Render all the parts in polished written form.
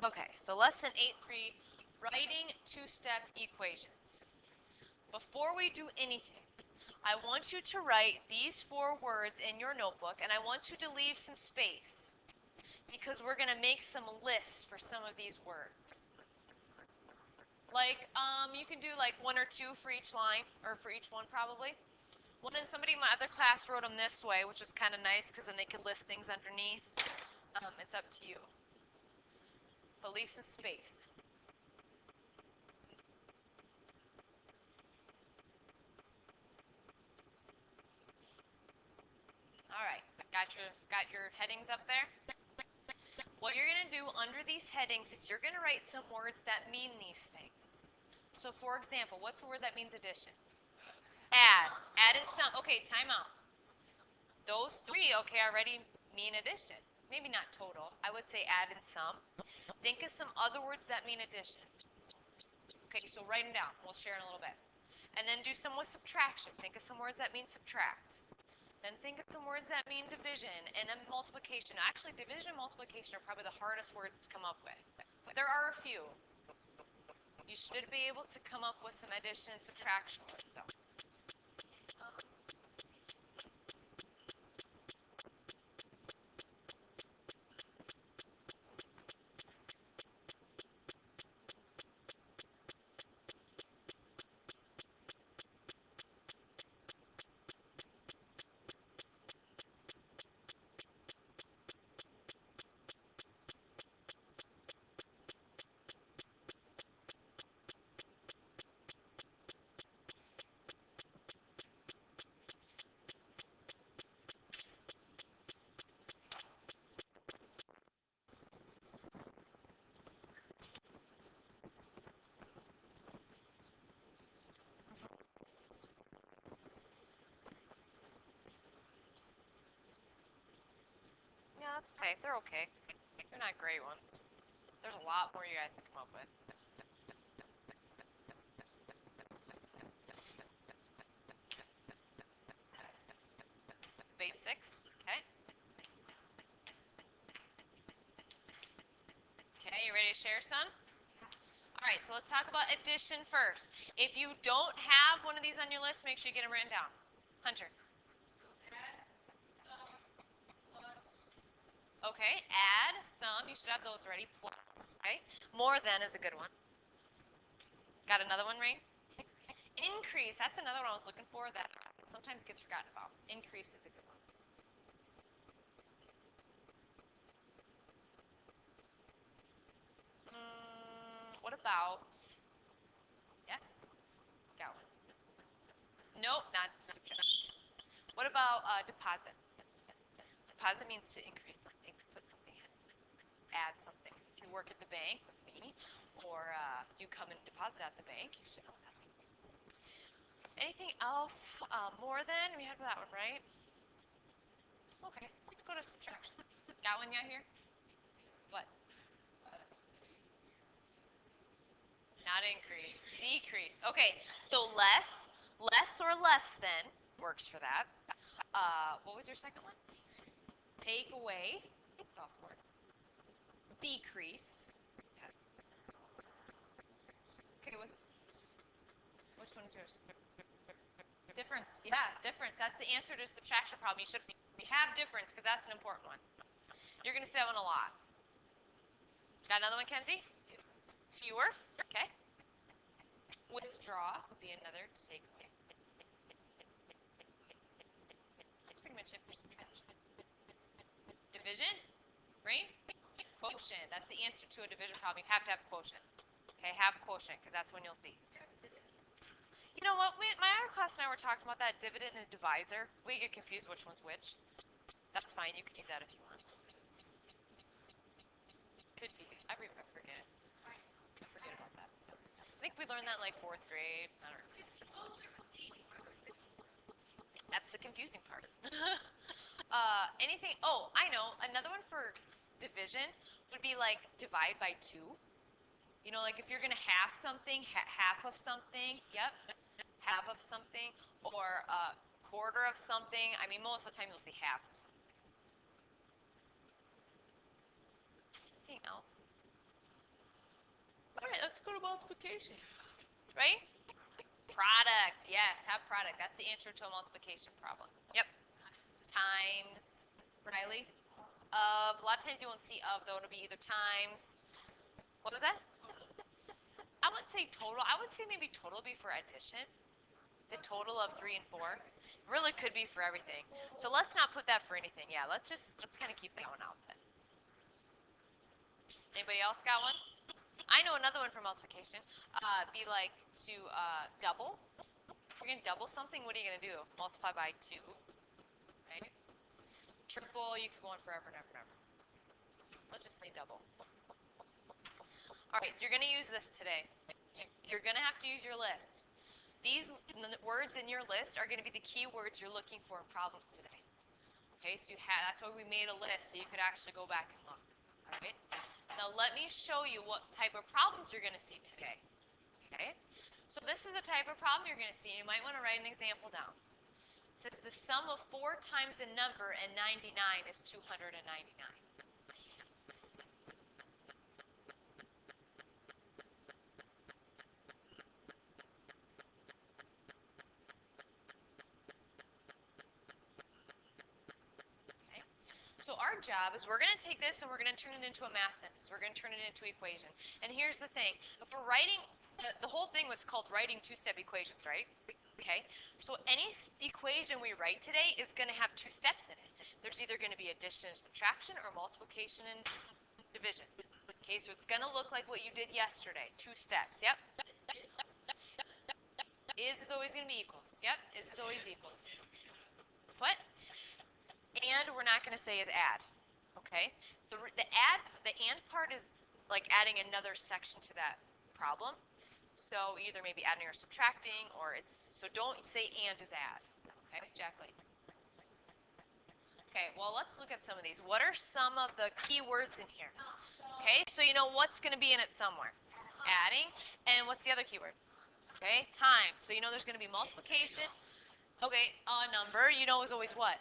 Okay, so lesson 8.3, writing two-step equations. Before we do anything, I want you to write these 4 words in your notebook, and I want you to leave some space because we're going to make some lists for some of these words. Like, you can do like 1 or 2 for each line, or for each one probably. One and somebody in my other class wrote them this way, which was kind of nice because then they could list things underneath. It's up to you. But leave some space. All right, got your headings up there? What you're going to do under these headings is you're going to write some words that mean these things. So for example, what's a word that means addition? Add. Add and sum. Okay, time out. Those 3, okay, already mean addition. Maybe not total. I would say add and sum. Think of some other words that mean addition. Okay, so write them down. We'll share in a little bit. And then do some with subtraction. Think of some words that mean subtract. Then think of some words that mean division and then multiplication. Actually, division and multiplication are probably the hardest words to come up with. But there are a few. You should be able to come up with some addition and subtraction words, though. Yeah, that's okay. They're okay. They're not great ones. There's a lot more you guys can come up with. Basics, okay? Okay, you ready to share some? All right, so let's talk about addition first. If you don't have one of these on your list, make sure you get them written down. Hunter. Okay, add, sum, you should have those already, plus, okay? More than is a good one. Got another one, Rain? Increase, that's another one I was looking for that sometimes gets forgotten about. Increase is a good one. What about, yes? Got one. Nope, not subtraction. What about deposit? Deposit means to increase something, to put something in, add something. If you work at the bank with me, or you come and deposit at the bank, you should know what that means. Anything else more than? We had that one, right? Okay, let's go to subtraction. Got one yet here? What? Not increase. Decrease. Okay, so less or less than works for that. What was your second one? Take away. False words. Decrease. Yes. Okay, which one is yours? Difference. Yeah, difference. That's the answer to subtraction problem. You have difference because that's an important one. You're going to see that one a lot. Got another one, Kenzie? Fewer. Okay. Withdraw would be another to take away. That's pretty much it for subtraction. Division. Right? Quotient. That's the answer to a division problem. You have to have quotient. Okay, have quotient because that's when you'll see. You know what? My other class and I were talking about that dividend and divisor. We get confused which one's which. That's fine. You can use that if you want. Could be. I forget. I forget about that. I think we learned that in like 4th grade. I don't know. That's the confusing part. Anything? Oh, I know. Another one for division would be like divide by 2. You know, like if you're going to half something, half of something. Yep. Half of something. Or quarter of something. I mean, most of the time you'll see half of something. Anything else? multiplication. Right? Product. Yes, have product. That's the answer to a multiplication problem. Yep. Times. Riley? Of. A lot of times you won't see of, though. It'll be either times. What was that? I wouldn't say total. I would say maybe total would be for addition. The total of 3 and 4. Really could be for everything. So let's not put that for anything. Yeah, let's kind of keep that one out then. Anybody else got one? I know another one for multiplication. Be like to double. If you're going to double something, what are you going to do? Multiply by 2. Right? Triple, you could go on forever and ever and ever. Let's just say double. All right, you're going to use this today. You're going to have to use your list. These words in your list are going to be the key words you're looking for in problems today. Okay, so that's why we made a list, so you could actually go back and look. All right? Now let me show you what type of problems you're going to see today. Okay? So this is a type of problem you're going to see. You might want to write an example down. It says the sum of 4 times a number and 99 is 299. So our job is we're going to take this and we're going to turn it into a math sentence. We're going to turn it into an equation. And here's the thing. If we're writing, the whole thing was called writing two-step equations, right? Okay? So any equation we write today is going to have 2 steps in it. There's either going to be addition and subtraction or multiplication and division. Okay, so it's going to look like what you did yesterday. 2 steps, yep. Is always going to be equals. Yep, is always equals. What? And we're not going to say is add. Okay? The and part is like adding another section to that problem. So either maybe adding or subtracting, or so don't say and is add. Okay, Jacqueline? Okay, well, let's look at some of these. What are some of the key words in here? Okay, so you know what's going to be in it somewhere. Adding, and what's the other keyword? Okay, times. So you know there's going to be multiplication. Okay, a number, you know, is always what?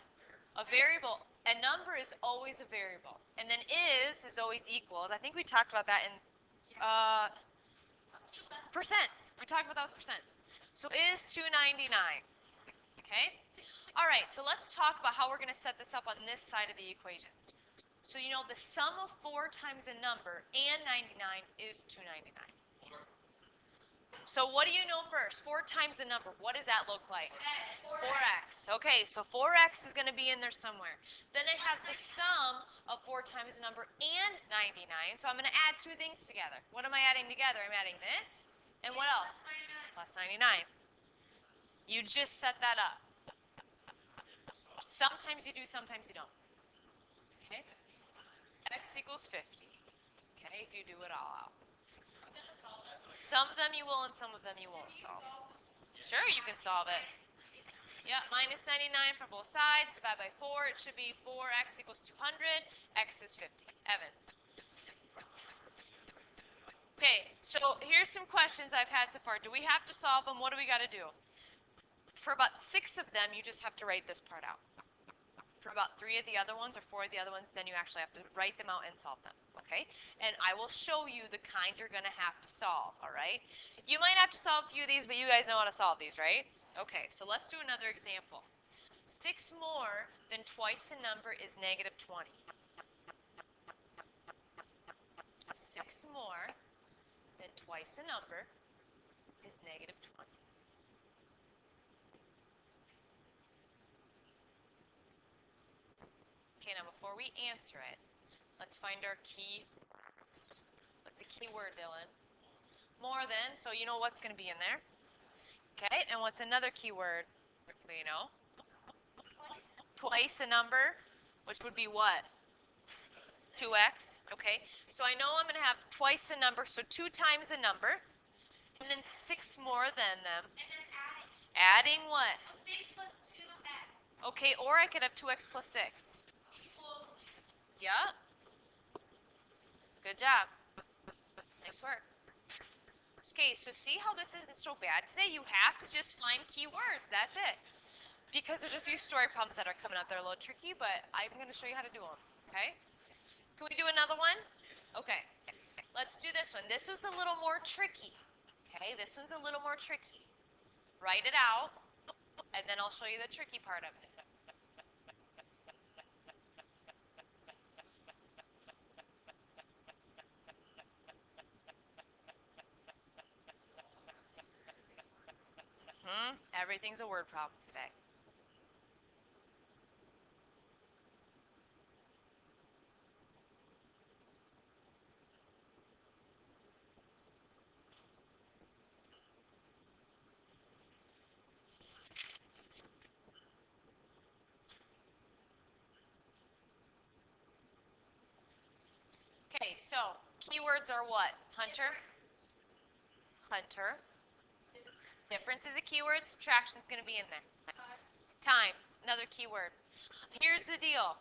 A variable. A number is always a variable. And then is always equals. I think we talked about that in percents. We talked about that with percents. So is 299. Okay? All right, so let's talk about how we're going to set this up on this side of the equation. So you know the sum of 4 times a number and 99 is 299. So what do you know first? 4 times a number. What does that look like? 4x. Okay, so 4x is going to be in there somewhere. Then I have the sum of 4 times a number and 99. So I'm going to add 2 things together. What am I adding together? I'm adding this. And what else? Plus 99. You just set that up. Sometimes you do, sometimes you don't. Okay? X equals 50. Okay, if you do it all out. Some of them you will and some of them you won't solve. Sure, you can solve it. Yeah, minus 99 for both sides, divided by 4. It should be 4x equals 200. X is 50. Evan. Okay, so here's some questions I've had so far. Do we have to solve them? What do we got to do? For about 6 of them, you just have to write this part out. For about 3 of the other ones or 4 of the other ones, then you actually have to write them out and solve them, okay? And I will show you the kind you're going to have to solve, all right? You might have to solve a few of these, but you guys know how to solve these, right? Okay, so let's do another example. 6 more than twice a number is negative 20. 6 more than twice a number is negative 20. Okay, now before we answer it, let's find our key. What's the key word, Dylan? More than, so you know what's going to be in there. Okay, and what's another key word? Do you know? Twice a number, which would be what? 2x. Okay, so I know I'm going to have twice a number, so 2 times a number, and then 6 more than them. And then Adding what? So 6 plus 2x. Okay, or I could have 2x plus 6. Equals. Yep. Good job. Nice work. Okay, so see how this isn't so bad today? You have to just find keywords. That's it. Because there's a few story problems that are coming up that are a little tricky, but I'm going to show you how to do them. Okay? Can we do another one? Okay. Let's do this this one. This was a little more tricky. Okay, this one's a little more tricky. Write it out, and then I'll show you the tricky part of it. Everything's a word problem today. Okay, so keywords are what? Hunter? Hunter. Difference is a keyword. Subtraction is going to be in there. Times, another keyword. Here's the deal.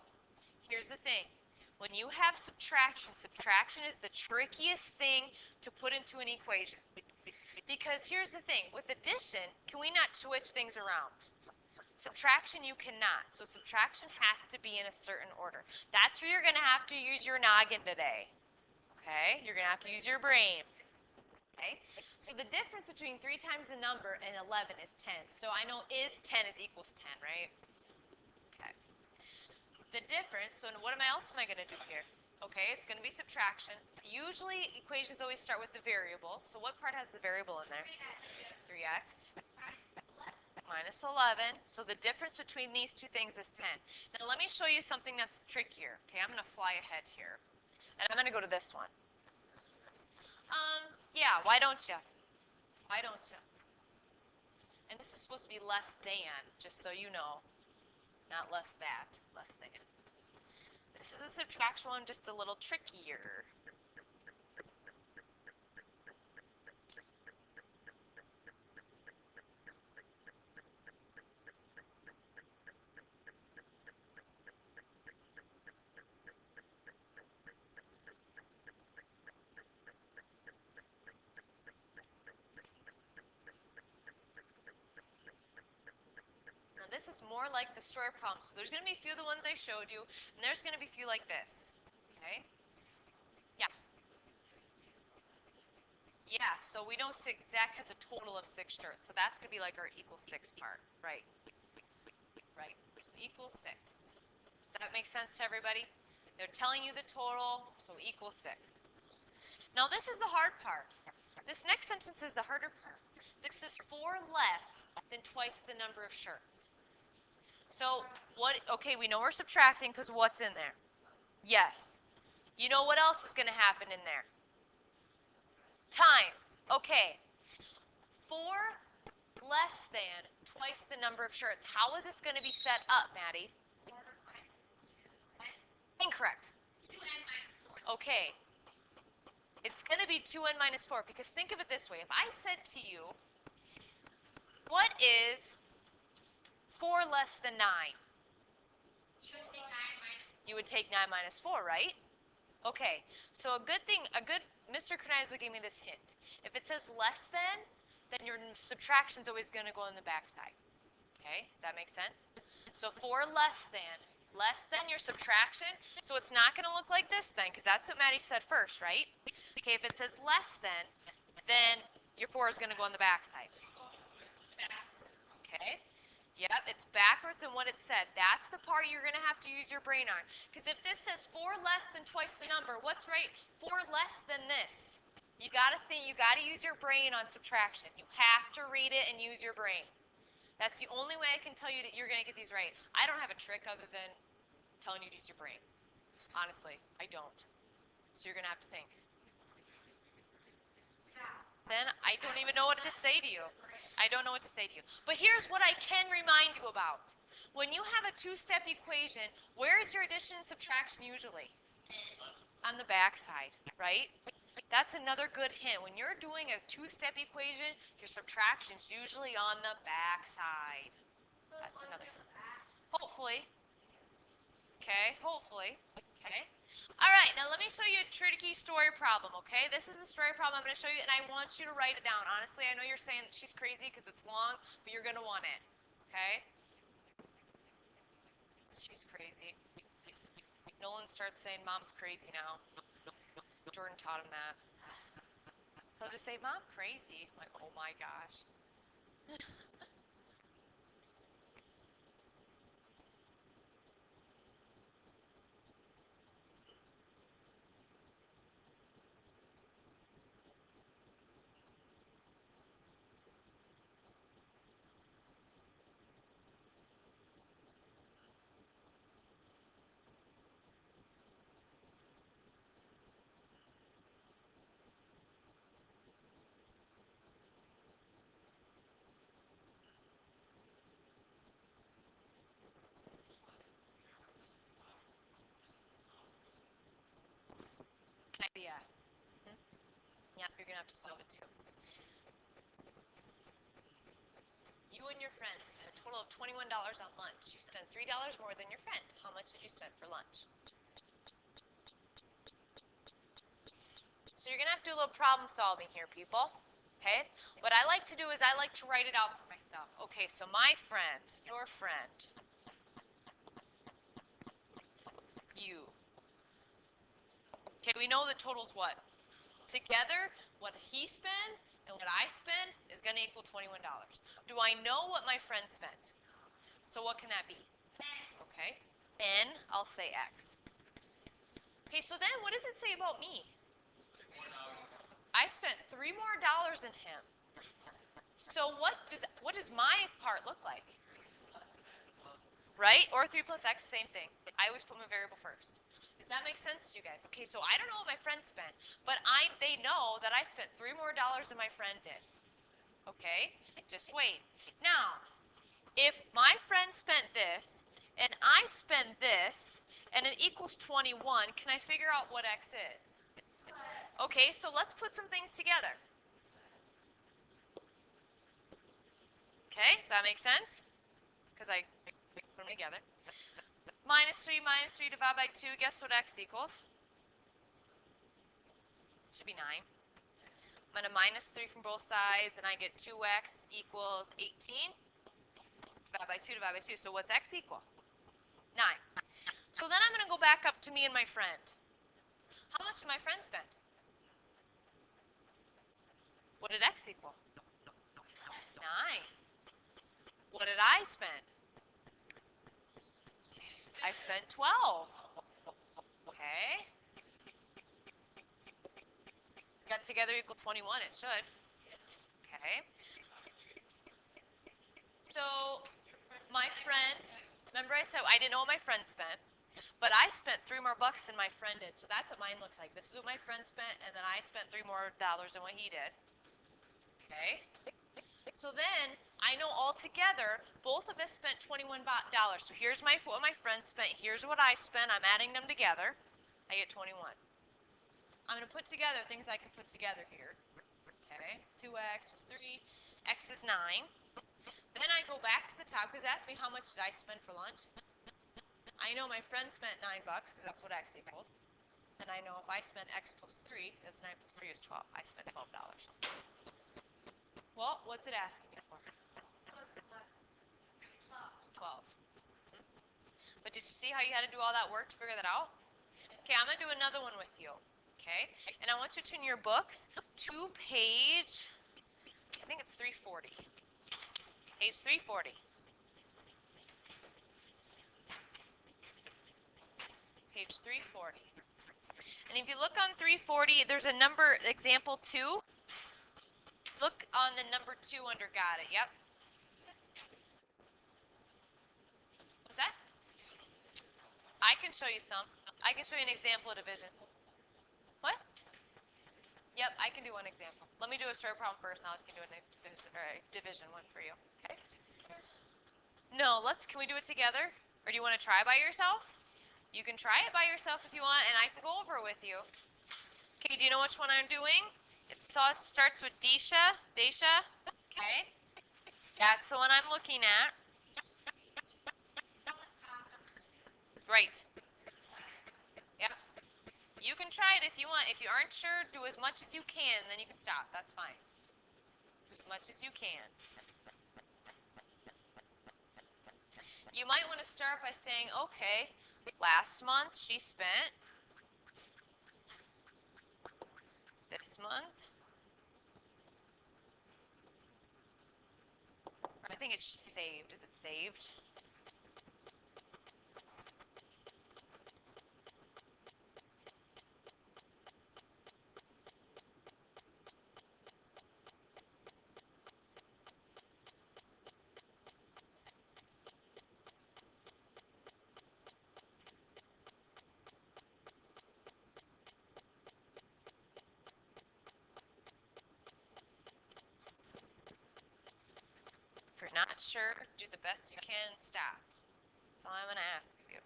Here's the thing. When you have subtraction, subtraction is the trickiest thing to put into an equation. Because here's the thing. With addition, can we not switch things around? Subtraction, you cannot. So subtraction has to be in a certain order. That's where you're going to have to use your noggin today. Okay? You're going to have to use your brain. Okay? So the difference between 3 times the number and 11 is 10. So I know is 10 is equals 10, right? Okay. The difference, so what else am I going to do here? Okay, it's going to be subtraction. Usually equations always start with the variable. So what part has the variable in there? 3x minus 11. So the difference between these two things is 10. Now let me show you something that's trickier. Okay, I'm going to fly ahead here. And I'm going to go to this one. Yeah, why don't you? Why don't you? And this is supposed to be less than, just so you know. Not less that, less than. This is a subtraction one, just a little trickier. This is more like the story problem. So there's going to be a few of the ones I showed you, and there's going to be a few like this. Okay? Yeah. Yeah, so we know Zach has a total of 6 shirts, so that's going to be like our equal 6 part. Right. Right. So equals 6. Does that make sense to everybody? They're telling you the total, so equals 6. Now this is the hard part. This next sentence is the harder part. This is 4 less than twice the number of shirts. So, okay, we know we're subtracting because what's in there? Yes. You know what else is going to happen in there? Times. Okay. 4 less than twice the number of shirts. How is this going to be set up, Maddie? Incorrect. Okay. It's going to be 2n minus 4 because think of it this way. If I said to you, what is 4 less than 9? You would take 9 minus 4, right? Okay, so a good Mr. Knizer gave me this hint. If it says less than, then your subtraction's always going to go on the backside. Okay, does that make sense? So 4 less than your subtraction, so it's not going to look like this then, because that's what Maddie said first, right? Okay, if it says less than, then your 4 is going to go on the backside. Okay? Yep, it's backwards than what it said. That's the part you're going to have to use your brain on. Because if this says 4 less than twice the number, what's right? 4 less than this. You got to think, you got to use your brain on subtraction. You have to read it and use your brain. That's the only way I can tell you that you're going to get these right. I don't have a trick other than telling you to use your brain. Honestly, I don't. So you're going to have to think. Then I don't even know what to say to you. I don't know what to say to you. But here's what I can remind you about. When you have a 2-step equation, where is your addition and subtraction usually? On the backside, right? That's another good hint. When you're doing a 2-step equation, your subtraction is usually on the backside. That's another. Hopefully. Okay, hopefully. Okay. All right, now let me show you a tricky story problem, okay? This is a story problem I'm going to show you, and I want you to write it down. Honestly, I know you're saying that she's crazy because it's long, but you're going to want it, okay? She's crazy. Nolan starts saying Mom's crazy now. Jordan taught him that. He'll just say, Mom, crazy. I'm like, oh my gosh. Yeah. Yep, you're gonna have to solve it too. You and your friends spent a total of $21 on lunch. You spent $3 more than your friend. How much did you spend for lunch? So you're gonna have to do a little problem solving here, people. Okay? What I like to do is I like to write it out for myself. Okay, so my friend, your friend, you. Okay, we know the total's what? Together, what he spends and what I spend is gonna equal $21. Do I know what my friend spent? So what can that be? Okay. N, I'll say X. Okay, so then what does it say about me? I spent $3 more than him. So what does my part look like? Right? Or 3 plus X, same thing. I always put my variable first. Does that make sense to you guys? Okay, so I don't know what my friend spent, but they know that I spent $3 more than my friend did. Okay? Just wait. Now, if my friend spent this, and I spend this, and it equals 21, can I figure out what X is? Okay, so let's put some things together. Okay, does that make sense? Because I put them together. Minus 3 divided by 2, guess what X equals? Should be 9. I'm going to minus 3 from both sides, and I get 2X equals 18. Divided by 2. So what's X equal? 9. So then I'm going to go back up to me and my friend. How much did my friend spend? What did X equal? 9. What did I spend? I spent 12. Okay. Got together equal 21. It should. Okay. So my friend, remember I said I didn't know what my friend spent, but I spent $3 more than my friend did. So that's what mine looks like. This is what my friend spent, and then I spent $3 more than what he did. Okay. So then I know all together both of us spent $21. So here's what my friend spent. Here's what I spent. I'm adding them together. I get 21. I'm going to put together things I can put together here. Okay. 2x is 3. X is 9. Then I go back to the top because it asks me how much did I spend for lunch. I know my friend spent $9 because that's what X equals. And I know if I spend X plus 3, that's 9 plus 3 is 12. I spent $12. Well, what's it asking me for? 12. But did you see how you had to do all that work to figure that out? Okay, I'm going to do another one with you. Okay? And I want you to in your books to page, I think it's 340. Page 340. Page 340. And if you look on 340, there's a number, example 2. Look on the number 2 under got it. Yep. What's that? I can show you some. I can show you an example of division. What? Yep, I can do one example. Let me do a story problem first, and I can do a division one for you. Okay? No, can we do it together? Or do you want to try by yourself? You can try it by yourself if you want, and I can go over it with you. Okay, do you know which one I'm doing? It starts with Desha. Desha? Okay. That's the one I'm looking at. Right. Yep. You can try it if you want. If you aren't sure, do as much as you can, then you can stop. That's fine. Do as much as you can. You might want to start by saying, okay, last month she spent this month she saved? Is it saved? If you're not sure, do the best you can, stop. That's all I'm going to ask of you.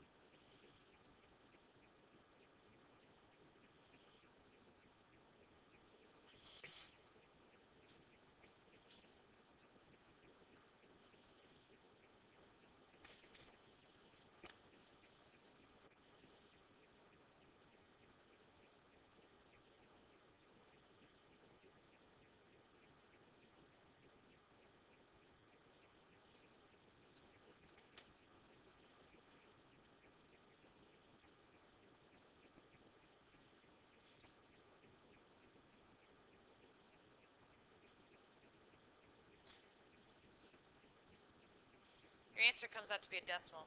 Your answer comes out to be a decimal.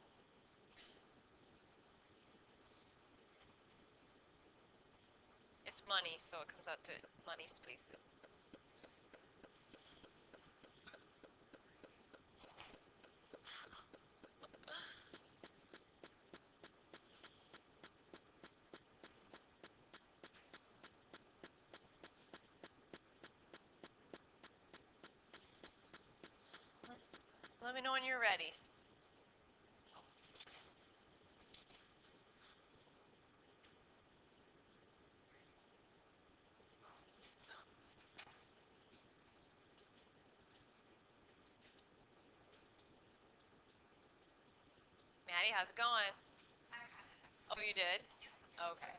It's money, so it comes out to money spaces. Let me know when you're ready. Maddie, how's it going? Oh, you did? Okay.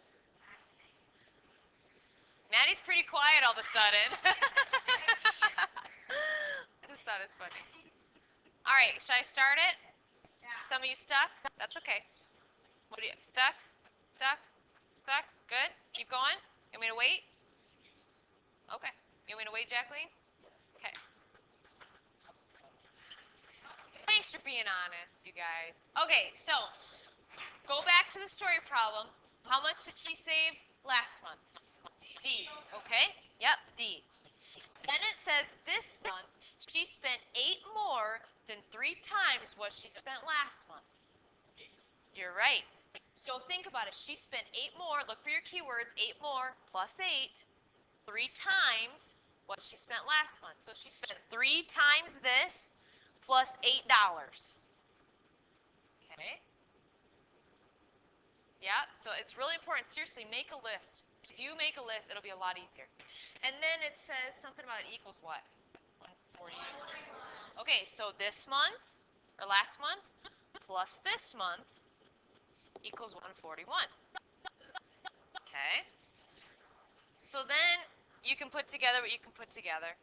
Maddie's pretty quiet all of a sudden. I just thought it's funny. All right, should I start it? Some of you stuck? That's okay. What are you, stuck? Stuck? Stuck? Good? Keep going? You want me to wait? Okay. You want me to wait, Jacqueline? Okay. Thanks for being honest, you guys. Okay, so go back to the story problem. How much did she save last month? D. Okay? Yep, D. Then it says this month she spent 8 more than 3 times what she spent last month. You're right. So think about it. She spent 8 more. Look for your keywords. 8 more plus 8. 3 times what she spent last month. So she spent 3 times this plus $8. Okay? Yeah, so it's really important. Seriously, make a list. If you make a list, it'll be a lot easier. And then it says something about it equals what? 140. Okay, so this month, or last month, plus this month equals 141. Okay? So then you can put together what you can put together.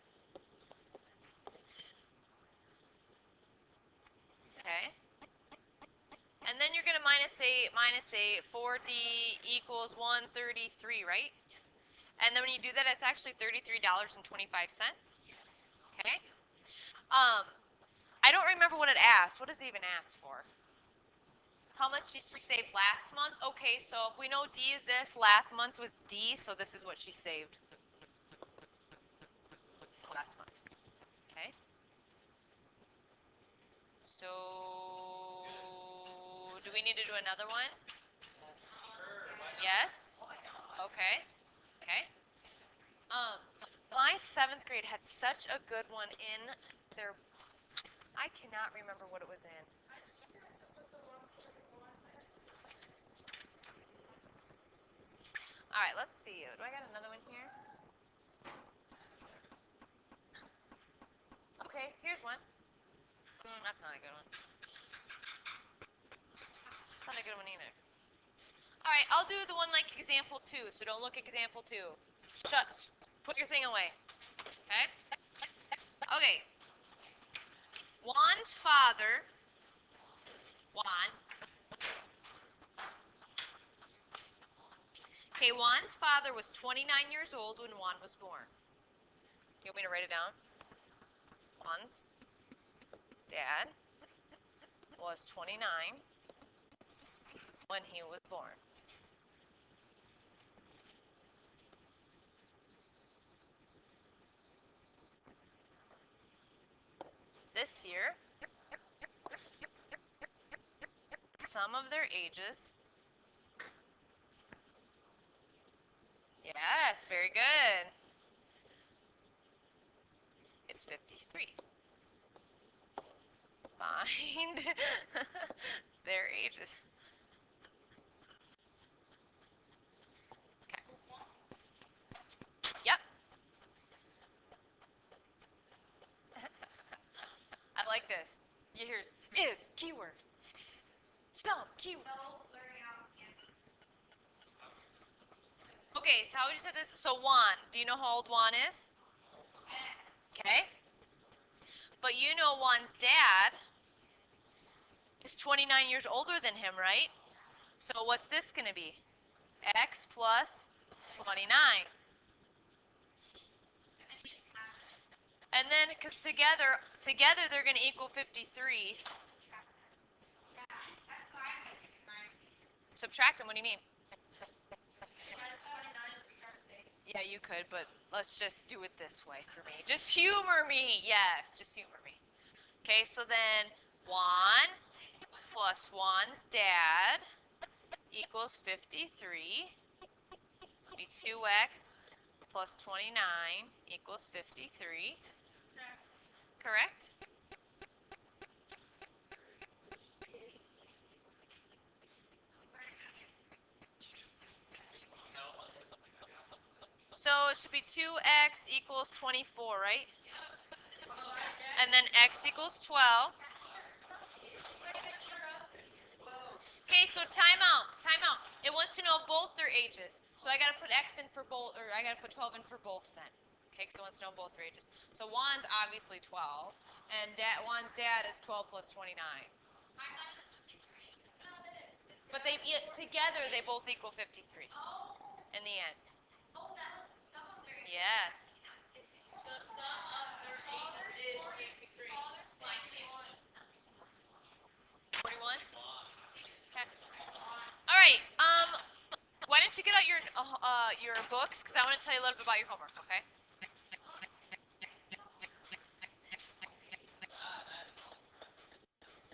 Okay? And then you're going to minus 8, 4D equals 133, right? And then when you do that, it's actually $33.25. Okay? I don't remember what it asked. What does it even ask for? How much did she save last month? Okay, so if we know D is this, last month was D, so this is what she saved last month. Okay? So, do we need to do another one? Yes? Okay. Okay. My 7th grade had such a good one in their, I cannot remember what it was in. All right, let's see. Do I got another one here? Okay, here's one. That's not a good one. Not a good one either. All right, I'll do the one like example 2, so don't look at example 2. Shut. Put your thing away. Okay? Okay. Juan's father, Juan. Okay, Juan's father was 29 years old when Juan was born. You want me to write it down? Juan's Dad was 29 when he was born. This year, some of their ages. Yes, very good. It's 53. Find their ages. Okay. Yep. I like this. Here's is keyword. Some keyword. Okay, so how would you say this? So Juan, do you know how old Juan is? Okay. But you know Juan's dad is 29 years older than him, right? So what's this going to be? X plus 29. And then, because together they're going to equal 53. Subtract them, what do you mean? Yeah, you could, but let's just do it this way for me. Just humor me. Yes, just humor me. Okay, so then 1 plus 1's dad equals 53. Be 2x plus 29 equals 53. Correct? So it should be 2x equals 24, right? And then x equals 12. Okay, so time out. It wants to know both their ages. So I got to put x in for both, or I got to put 12 in for both then. Okay, because it wants to know both their ages. So Juan's obviously 12, and Juan's dad is 12 plus 29. But together they both equal 53 in the end. Yes. 41? Okay. All right. Why don't you get out your books? Because I want to tell you a little bit about your homework, okay?